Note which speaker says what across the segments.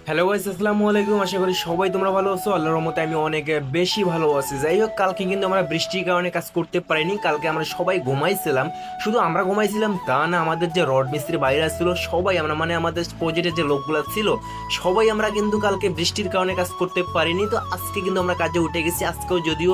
Speaker 1: Hello guys, আসসালামু আলাইকুম। আশা করি সবাই তোমরা ভালো আছো। আল্লাহর রহমতে আমি অনেক বেশি ভালো আছি। যাই হোক, কালকে কিন্তু আমরা বৃষ্টির কারণে কাজ করতে পারিনি। কালকে আমরা সবাই ঘুমাইছিলাম। শুধু আমরা ঘুমাইছিলাম তা না, আমাদের যে রড মিস্ত্রি বাইরে ছিল সবাই আমরা, মানে আমাদের প্রজেক্টের যে লোকগুলো ছিল সবাই আমরা কিন্তু কালকে বৃষ্টির কারণে কাজ করতে পারিনি। তো আজকে কিন্তু আমরা কাজে উঠে গেছি। আজকেও যদিও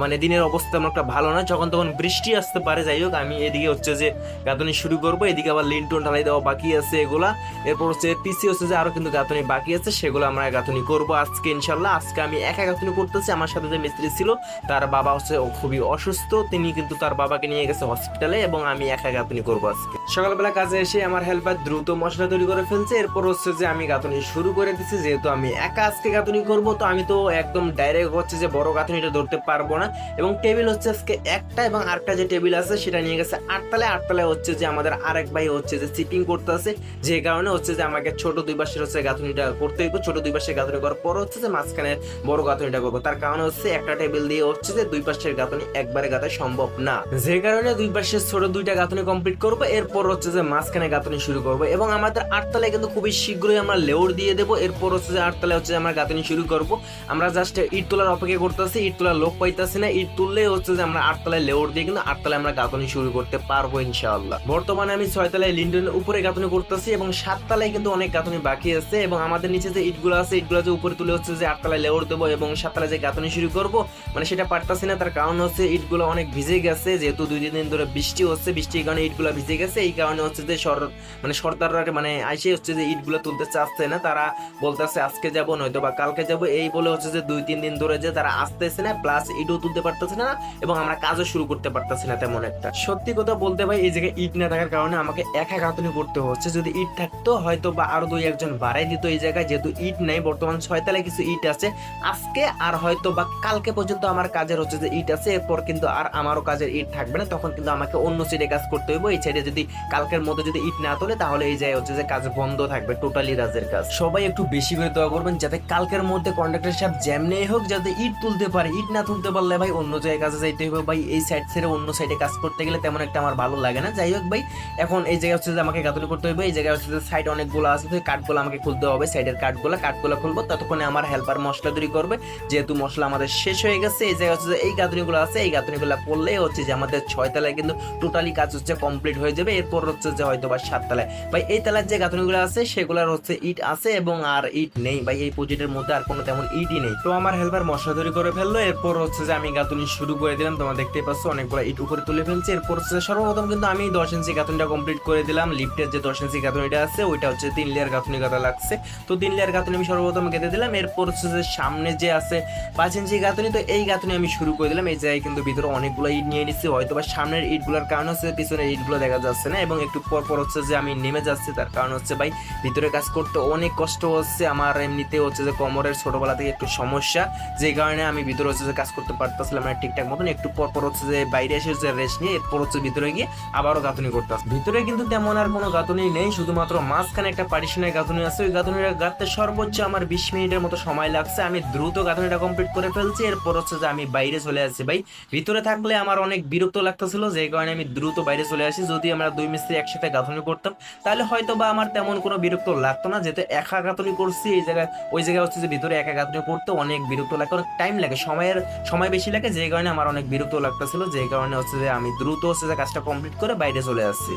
Speaker 1: মানে দিনের অবস্থা আমার একটা ভালো না, যখন তখন বৃষ্টি আসতে পারে। যাই হোক, আমি এদিকে হচ্ছে যে গাঁথনি শুরু করবো, এদিকে আবার লিন্টন ঢালাই দেওয়া বাকি আছে এগুলা। এরপর হচ্ছে পিসি হচ্ছে যে আরো কিন্তু গাঁথনি বাকি আছে, সেগুলো আমরা গাঁথনি করবো আজকে ইনশাল্লাহ। আজকে আমি একা গাঁথনি করতেছি, আমার সাথে যে মিস্ত্রি ছিল তার বাবা হচ্ছে খুবই অসুস্থ, তিনি কিন্তু তার বাবাকে নিয়ে গেছে হসপিটালে, এবং আমি একা গাঁথনি করবো আজকে। সকালবেলা কাজে এসে আমার হেল্পার দ্রুত মশলা তৈরি করে ফেলছে। এরপর হচ্ছে যে আমি গাঁথনি শুরু করে দিচ্ছি। যেহেতু আমি একা আজকে গাঁথনি করবো, তো আমি তো একদম ডাইরেক্ট হচ্ছে যে বড় গাঁথনিটা ধরতে পারবো না। এবং টেবিল হচ্ছে আজকে একটা, এবং আরেকটা যে টেবিল আছে সেটা নিয়ে গেছে আটতলায়। আটতলায় হচ্ছে যে আমাদের আরেক ভাই হচ্ছে যে চিপিং করতে আছে, যে কারণে হচ্ছে যে আমাকে ছোট দুই পাশের হচ্ছে গাঁথনিটা করতে হইব। ছোট দুই পাশের গাঁথনি করার পর হচ্ছে যে মাঝখানে বড় গাঁথনিটা করবো। তার কারণ হচ্ছে একটা টেবিল দিয়ে হচ্ছে যে দুই পাশের গাঁথনি একবারে গাঁথা সম্ভব না, যে কারণে দুই পাশের ছোট দুইটা গাঁথনি কমপ্লিট করবো। এরপর হচ্ছে যে মাঝখানে গাঁথনি শুরু করবো, এবং আমাদের আটতলায় কিন্তু খুবই শীঘ্রই আমরা লেউর দিয়ে দেবো। এরপর হচ্ছে যে আটতলায় হচ্ছে আমরা গাঁথনি শুরু করবো। আমরা জাস্ট ইট তোলার অপেক্ষা করতেছি, ইট তোলার লোক পাইতেছি না। ইট তুললে হচ্ছে যে আমরা আটতলায় লেউর দিয়ে কিন্তু আটতলায় আমরা গাঁথনি শুরু করতে পারবো ইনশাআল্লাহ। বর্তমানে আমি ছয়তলায় লিন্টনের উপরে গাঁথনি করতেছি, এবং সাততলায় কিন্তু অনেক গাঁথনি বাকি আছে। এবং আমাদের নিচে যে ইটগুলো আছে, ইটগুলো যে উপরে তুলে হচ্ছে যে আটতলায় লেউর দেবো এবং সাততলায় যে গাঁথনি শুরু করবো, মানে সেটা পারতাছি না। তার কারণ হচ্ছে ইটগুলো অনেক ভিজে গেছে, যেহেতু 2 দিন ধরে বৃষ্টি হচ্ছে, বৃষ্টির কারণে ইটগুলো ভিজে গেছে। এই কারণে হচ্ছে যে সর্দাররা মানে আইসে হচ্ছে যে ইটগুলো তুলতে চাচ্ছে না। তারা বলতেছে আজকে যাবো নয়তো বা কালকে যাবো, এই বলে হচ্ছে যে 2-3 দিন ধরে যে তারা আসতেছে না, প্লাস ইটও তুলতে পারতেছে না, এবং আমরা কাজও শুরু করতে পারতেছি না তেমন একটা। সত্যি কথা বলতে ভাই, এই জায়গায় ইট না থাকার কারণে আমাকে একা গাঁথনি করতে হচ্ছে। যদি ইট থাকতো হয়তো বা আরো 2-1 জন বাড়াই দিত এই জায়গায়, যেহেতু ইট নাই। বর্তমান 6তলায় কিছু ইট আছে, আজকে আর হয়তো বা কালকে পর্যন্ত আমার কাজের হচ্ছে যে ইট আছে। এরপর কিন্তু আর আমারও কাজের ইট থাকবে না, তখন কিন্তু আমাকে অন্য সাইডে কাজ করতে হইব। এই সাইডে যদি কালকের মধ্যে যদি ইট না তোলে, তাহলে এই জায়গায় হচ্ছে যে কাজ বন্ধ থাকবে, টোটালি রাজের কাজ। সবাই একটু বেশি করে দোয়া করবেন, যাতে কালকের মধ্যে কন্ট্রাক্টর সাহেব যেমনি হোক যাতে ইট তুলতে পারে। ইট না তুলতে পারলে ভাই অন্য জায়গায় কাজে যাইতে হবে ভাই। এই সাইড ছেড়ে অন্য সাইডে কাজ করতে গেলে তেমন একটা আমার ভালো লাগে না। যাই হোক ভাই, এখন এই জায়গায় হচ্ছে যে আমাকে গাঁথনি করতে হবে। এই জায়গায় হচ্ছে যে সাইড অনেকগুলো আছে, তো কাঠগুলো আমাকে খুলতে হবে। সাইডের কাঠগুলো খুলবো, ততক্ষণে আমার হেল্পার মশলা তৈরি করবে, যেহেতু মশলা আমাদের শেষ হয়ে গেছে। এই জায়গায় হচ্ছে যে এই গাঁথনিগুলো আছে, এই গাঁথনিগুলো করলে হচ্ছে যে আমাদের 6তলায় কিন্তু টোটালি কাজ হচ্ছে কমপ্লিট হয়ে যাবে। এরপর হচ্ছে যে হয়তো বা 7তলায় ভাই, এই তলার যে গাঁথনিগুলো আছে সেগুলোর হচ্ছে ইট আছে, এবং আর ইট নেই ভাই। এই প্রজেক্টের মধ্যে আর কোনো তেমন ইটই নেই। তো আমার হেল্পার মশলা তৈরি করে ফেললো। এরপর হচ্ছে যে আমি গাঁথনি শুরু করে দিলাম। তোমরা দেখতেই পাচ্ছ অনেকগুলো ইট উপরে তুলে ফেলছি। এরপর হচ্ছে সর্বপ্রথম কিন্তু আমি 10 ইঞ্চি গাঁথনিটা কমপ্লিট করে দিলাম। লিফটের যে 10 ইঞ্চি গাঁথনিটা আছে ওইটা হচ্ছে 3 লেয়ার গাঁথনি গাঁথা লাগছে, তো 3 লেয়ার গাঁথনি আমি সর্বপ্রথম গেঁথে দিলাম। এরপর হচ্ছে যে সামনে যে আছে 5 ইঞ্চি গাঁথনি, তো এই গাঁথনি আমি শুরু করে দিলাম। এই জায়গায় কিন্তু ভিতরে অনেকগুলো ইট নিয়ে নিচ্ছি, হয়তো বা সামনের ইটগুলোর কারণ হচ্ছে পিছনের ইটগুলো দেখা যাচ্ছে না, এবং একটু পর পর হচ্ছে যে আমি নেমে যাচ্ছি। তার কারণ হচ্ছে ভাই ভিতরে কাজ করতে অনেক কষ্ট হচ্ছে আমার। এমনিতে হচ্ছে যে কোমরের ছোটবেলা থেকে একটু সমস্যা, যে কারণে আমি ভিতরে হচ্ছে যে কাজ করতে পারতেছিলাম না ঠিকঠাক মতন। একটু পর পর হচ্ছে যে বাইরে এসে হচ্ছে রেস্ট নিয়ে এরপর হচ্ছে ভিতরে গিয়ে আবারও গাঁথনি করতে আসছে। ভিতরে কিন্তু তেমন আর কোনো গাঁথনি নেই, শুধুমাত্র মাঝখানে একটা পার্টিশনের গাঁথনি আছে। ওই গাঁথনিটা গাঁথতে সর্বোচ্চ আমার 20 মিনিটের মতো সময় লাগছে। আমি দ্রুত গাঁথনিটা কমপ্লিট করে ফেলছি। এরপর হচ্ছে যে আমি বাইরে চলে আসছি ভাই। ভিতরে থাকলে আমার অনেক বিরক্ত লাগতেছিল, যে কারণে আমি দ্রুত বাইরে চলে আসি। যদি আমরা 2 মিস্ত্রি একসাথে গাঁথনি করতাম তাহলে হয়তো বা আমার তেমন কোনো বিরক্ত লাগতো না, যেহেতু একা গাঁথনি করছি। এই জায়গায় ওই জায়গায় হচ্ছে যে ভিতরে একা গাঁথনি করতে অনেক বিরক্ত লাগে, অনেক টাইম লাগে, সময় বেশি লাগে, যে কারণে আমার অনেক বিরক্ত লাগতেছিল। যে কারণে হচ্ছে যে আমি দ্রুত হচ্ছে যে কাজটা কমপ্লিট করে বাইরে চলে আসছি।